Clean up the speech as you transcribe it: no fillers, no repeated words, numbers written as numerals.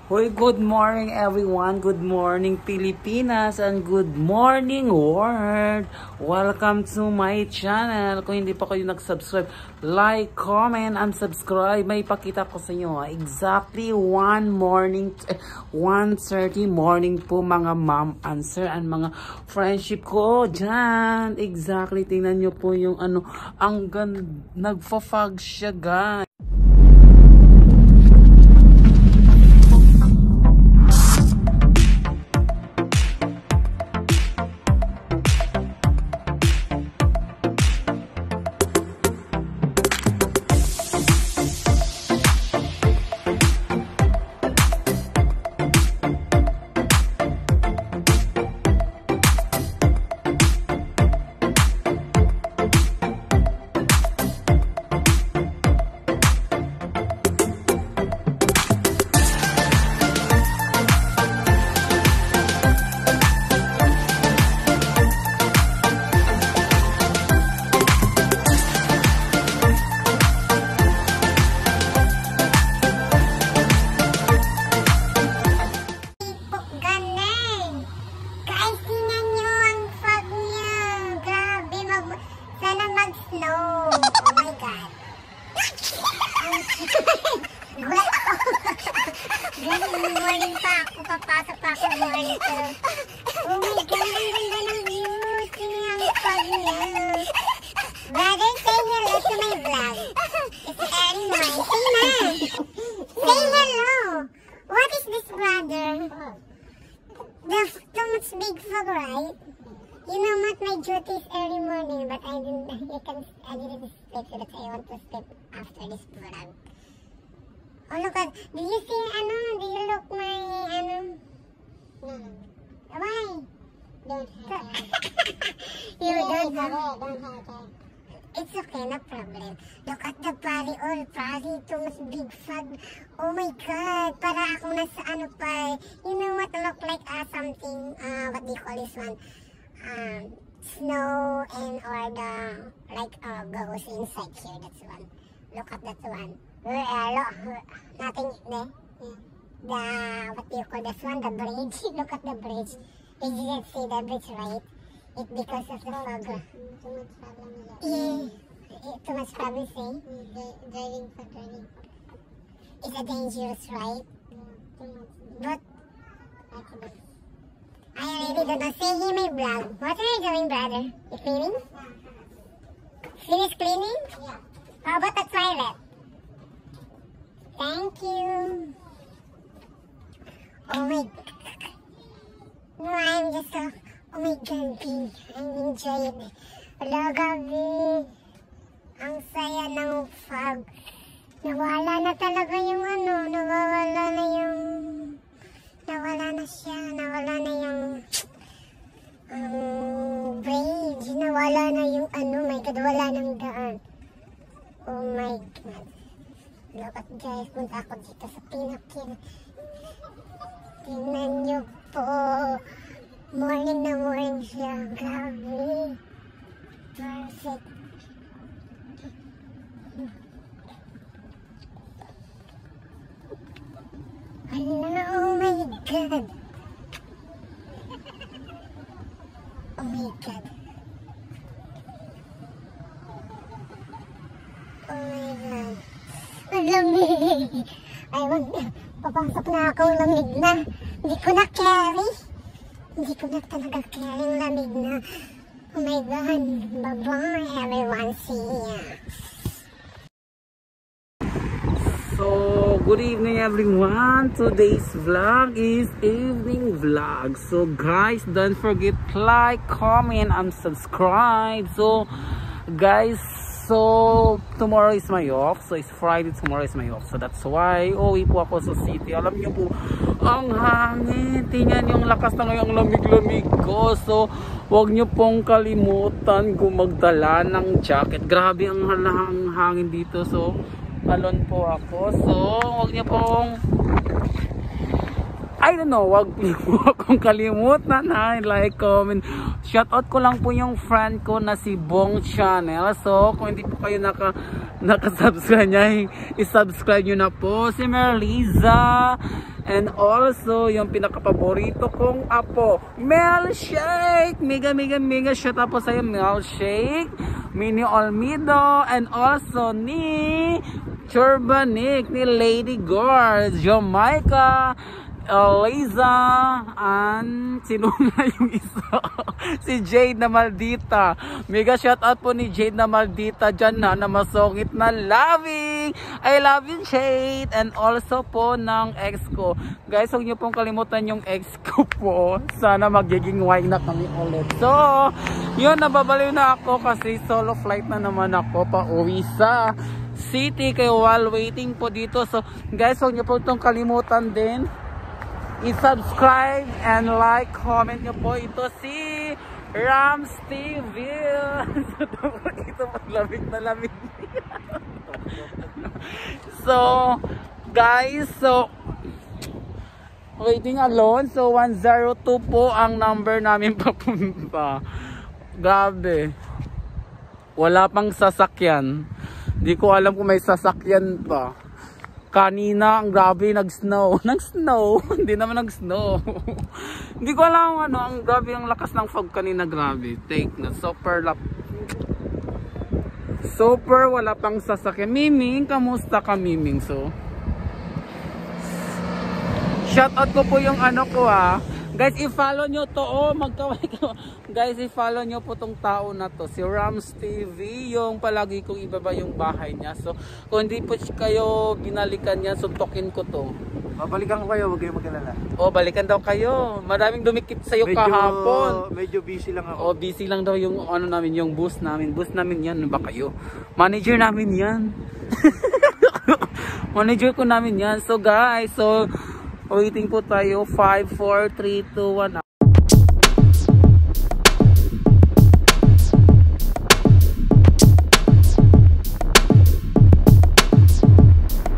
Hoy, good morning everyone. Good morning Pilipinas and good morning world. Welcome to my channel. Kung hindi pa kayo nag-subscribe, like, comment, and subscribe. May ipakita ko sa inyo. Exactly 1:30 morning po mga ma'am and sir and mga friendship ko dyan. Exactly. Tingnan nyo po yung ang ganda. Nagfa-fog siya guys. Morning pa ako, papasok pa ako morning ko. Oh my God, ang ganda ng view. Tingnan ang fog niya. Brother, say hello to my vlog. It's Erin Mine. Say na. Say hello. What is this, brother? Too much big fog, right? You know what, my duty is early morning, but I didn't sleep, so that I want to sleep after this vlog. Oh, look at, do you see, do you look my, No. Why? Don't have You don't have it. It's okay, no problem. Look at the valley, all valley, too much big fog. Oh my God, para akong nasa pa. You know what, look like something, what do you call this one? Snow and or the, like, goes inside here, that's one. Look at that one. Nothing there. What do you call this one? The bridge. Look at the bridge. You didn't see the bridge, right? It's because of the fog. Too much problem. Yeah. Too much problem, say? Driving for driving. It's a dangerous, right? Yeah, too much. But I already don't know. Say here my vlog. What are you doing, brother? You cleaning? Finish cleaning? Yeah. How about the toilet? Thank you. Oh my God. No, I'm just so, oh my God, I'm enjoying it. Hello, Gabi. Ang saya ng fog. Nawala na talaga yung nawala na siya, nawala na yung bridge, nawala na yung my God, wala nang daan. Oh my God. Look at guys, punta ako dito sa Pinakin. Tingnan nyo po. Morning na morning siya. Grabe. Perfect. Hala, oh my God. Oh my God. Oh my God. Ang lamig. Papasok na akong lamig na. Hindi ko na carry. Hindi ko na talaga carry ang lamig na. Oh my God. Bye-bye everyone. See ya. So, good evening everyone. Today's vlog is evening vlog. So guys, don't forget like, comment, and subscribe. So guys, so tomorrow is my off. So it's Friday, tomorrow is my off. So that's why uwi po ako sa city. Alam niyo po, ang hangin. Tingnan yung lakas na ngayong lamig-lamig ko. So wag niyo pong kalimutan kung magdala ng jacket. Grabe ang hangin dito. So alon po ako. So wag niyo pong I don't know, wag kong kalimutan na like, comment. Shoutout ko lang po yung friend ko na si Bong Channel. So, kung hindi po kayo nakasubscribe niya, isubscribe nyo na po. Si Merliza. And also, yung pinaka-paborito kong apo, Milkshake! Mega shoutout po sa'yo, Milkshake. Mini Olmido. And also ni Churbanik, ni Lady Guard, Jamaica, Eliza, and sino na yung isa? Si Jade na Maldita. Mega shoutout po ni Jade na Maldita dyan na masungit na loving. I love you, Jade. And also po ng ex ko. Guys, huwag niyo pong kalimutan yung ex ko po. Sana magiging wife na kami ulit. So, yun, nababaliw na ako kasi solo flight na naman ako pa uwi sa city. Kayo while waiting po dito. So, guys, huwag niyo po itong kalimutan din. I-subscribe and like, comment nyo po. Ito si Rams TV. Ito lamig na lamig. So, guys, so waiting alone. So, 102 po ang number namin papunta. Grabe. Wala pang sasakyan. Di ko alam kung may sasakyan pa. Kanina, ang grabe, nag-snow. Nag-snow? Hindi naman nag-snow. Hindi ko alam ano, ang grabe ang lakas ng fog kanina, grabe. Take na, super wala pang sasakyan. Miming, kamusta ka, Miming? So, shoutout ko po yung ano ko Guys, i-follow nyo to. Guys, i-follow nyo po tong tao na to. Si Rams TV. Yung palagi kong ibaba yung bahay niya. So, kung hindi po kayo binalikan niya, suntokin ko to. Babalikan ko kayo, huwag kayong mag-alala. O, balikan daw kayo. Maraming dumikit sa'yo kahapon. Medyo busy lang ako. O, busy lang daw yung ano namin, yung bus namin. Bus namin yan. Ano ba kayo? Manager namin yan. Manager ko namin yan. So, guys, so waiting po tayo. 5, 4, 3, 2, 1.